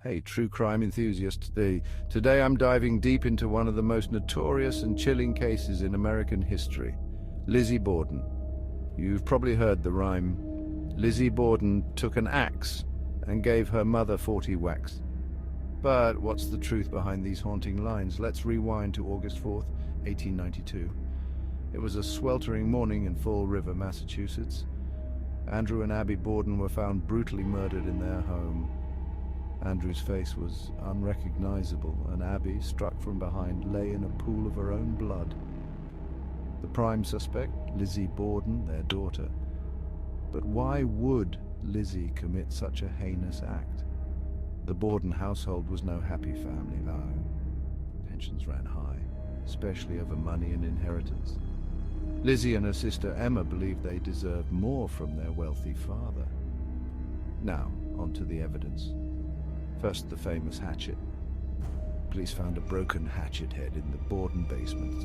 Hey, true crime enthusiast. Today I'm diving deep into one of the most notorious and chilling cases in American history. Lizzie Borden. You've probably heard the rhyme. Lizzie Borden took an axe and gave her mother 40 whacks. But what's the truth behind these haunting lines? Let's rewind to August 4th, 1892. It was a sweltering morning in Fall River, Massachusetts. Andrew and Abby Borden were found brutally murdered in their home. Andrew's face was unrecognizable, and Abby, struck from behind, lay in a pool of her own blood. The prime suspect, Lizzie Borden, their daughter. But why would Lizzie commit such a heinous act? The Borden household was no happy family. Tensions ran high, especially over money and inheritance. Lizzie and her sister Emma believed they deserved more from their wealthy father. Now, on to the evidence. First, the famous hatchet. Police found a broken hatchet head in the Borden basement.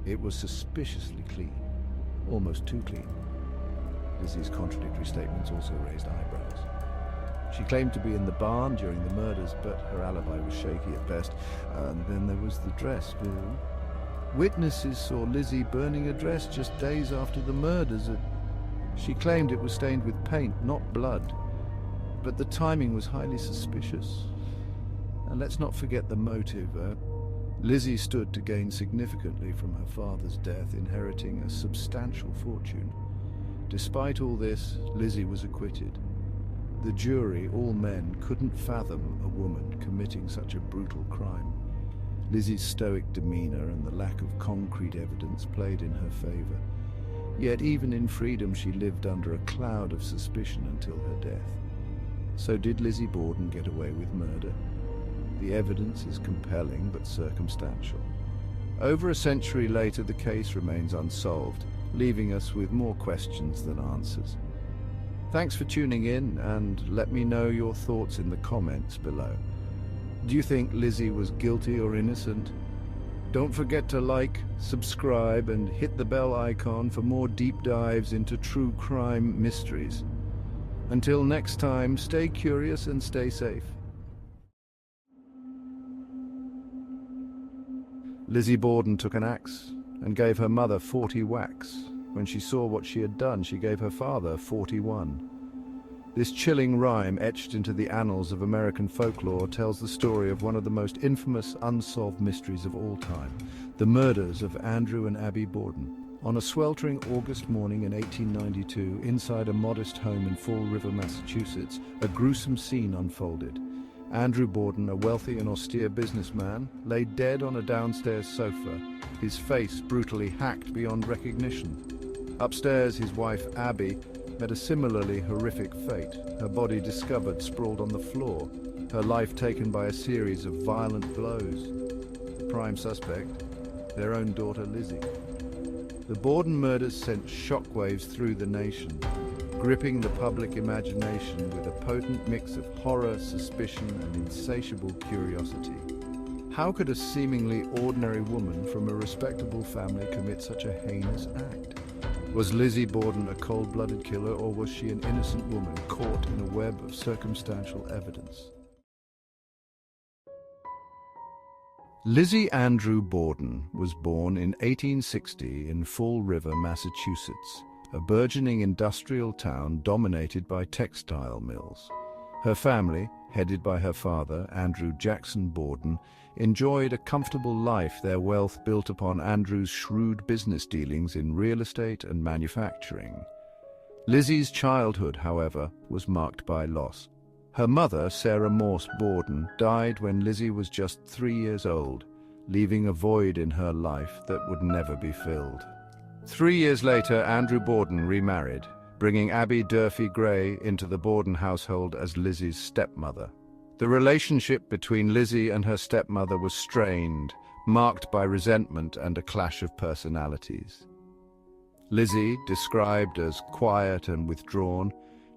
It was suspiciously clean, almost too clean. Lizzie's contradictory statements also raised eyebrows. She claimed to be in the barn during the murders, but her alibi was shaky at best. And then there was the dress. Witnesses saw Lizzie burning a dress just days after the murders. She claimed it was stained with paint, not blood. But the timing was highly suspicious. And let's not forget the motive. Lizzie stood to gain significantly from her father's death, inheriting a substantial fortune. Despite all this, Lizzie was acquitted. The jury, all men, couldn't fathom a woman committing such a brutal crime. Lizzie's stoic demeanor and the lack of concrete evidence played in her favor. Yet even in freedom, she lived under a cloud of suspicion until her death. So did Lizzie Borden get away with murder? The evidence is compelling but circumstantial. Over a century later, the case remains unsolved, leaving us with more questions than answers. Thanks for tuning in, and let me know your thoughts in the comments below. Do you think Lizzie was guilty or innocent? Don't forget to like, subscribe, and hit the bell icon for more deep dives into true crime mysteries. Until next time, stay curious and stay safe. Lizzie Borden took an axe and gave her mother 40 whacks. When she saw what she had done, she gave her father 41. This chilling rhyme, etched into the annals of American folklore, tells the story of one of the most infamous unsolved mysteries of all time, the murders of Andrew and Abby Borden. On a sweltering August morning in 1892, inside a modest home in Fall River, Massachusetts, a gruesome scene unfolded. Andrew Borden, a wealthy and austere businessman, lay dead on a downstairs sofa, his face brutally hacked beyond recognition. Upstairs, his wife Abby met a similarly horrific fate, her body discovered sprawled on the floor, her life taken by a series of violent blows. The prime suspect, their own daughter Lizzie. The Borden murders sent shockwaves through the nation, gripping the public imagination with a potent mix of horror, suspicion, and insatiable curiosity. How could a seemingly ordinary woman from a respectable family commit such a heinous act? Was Lizzie Borden a cold-blooded killer, or was she an innocent woman caught in a web of circumstantial evidence? Lizzie Andrew Borden was born in 1860 in Fall River, Massachusetts, a burgeoning industrial town dominated by textile mills. Her family, headed by her father, Andrew Jackson Borden, enjoyed a comfortable life, their wealth built upon Andrew's shrewd business dealings in real estate and manufacturing. Lizzie's childhood, however, was marked by loss. Her mother, Sarah Morse Borden, died when Lizzie was just 3 years old, leaving a void in her life that would never be filled. 3 years later, Andrew Borden remarried, bringing Abby Durfee Gray into the Borden household as Lizzie's stepmother. The relationship between Lizzie and her stepmother was strained, marked by resentment and a clash of personalities. Lizzie, described as quiet and withdrawn,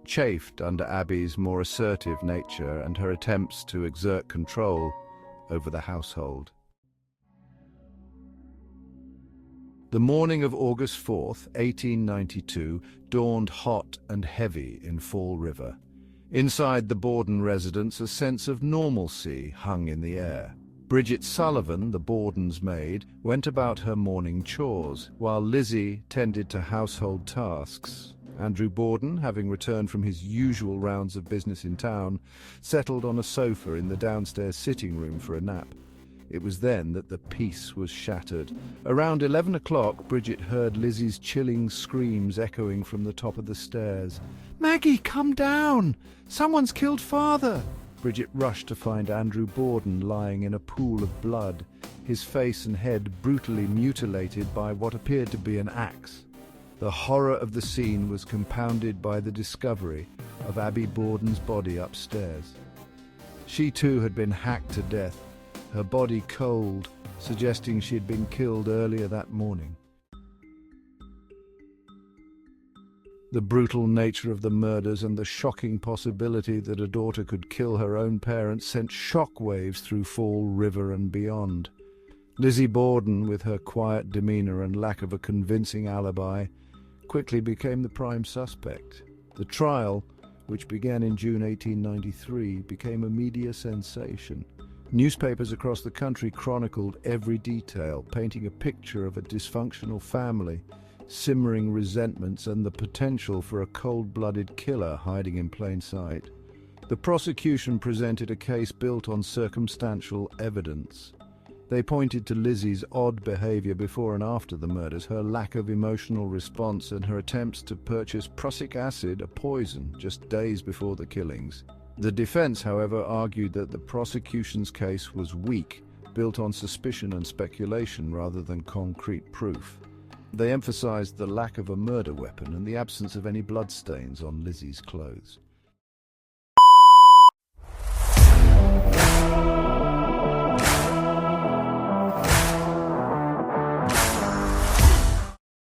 chafed under Abby's more assertive nature and her attempts to exert control over the household. The morning of August 4th, 1892, dawned hot and heavy in Fall River. Inside the Borden residence, a sense of normalcy hung in the air. Bridget Sullivan, the Borden's maid, went about her morning chores, while Lizzie tended to household tasks. Andrew Borden, having returned from his usual rounds of business in town, settled on a sofa in the downstairs sitting room for a nap. It was then that the peace was shattered. Around 11 o'clock, Bridget heard Lizzie's chilling screams echoing from the top of the stairs. "Maggie, come down! Someone's killed Father!" Bridget rushed to find Andrew Borden lying in a pool of blood, his face and head brutally mutilated by what appeared to be an axe. The horror of the scene was compounded by the discovery of Abby Borden's body upstairs. She too had been hacked to death, her body cold, suggesting she had been killed earlier that morning. The brutal nature of the murders and the shocking possibility that a daughter could kill her own parents sent shockwaves through Fall River and beyond. Lizzie Borden, with her quiet demeanor and lack of a convincing alibi, quickly became the prime suspect. The trial, which began in June 1893, became a media sensation. Newspapers across the country chronicled every detail, painting a picture of a dysfunctional family, simmering resentments, and the potential for a cold-blooded killer hiding in plain sight. The prosecution presented a case built on circumstantial evidence. They pointed to Lizzie's odd behavior before and after the murders, her lack of emotional response, and her attempts to purchase prussic acid, a poison, just days before the killings. The defense, however, argued that the prosecution's case was weak, built on suspicion and speculation rather than concrete proof. They emphasized the lack of a murder weapon and the absence of any bloodstains on Lizzie's clothes.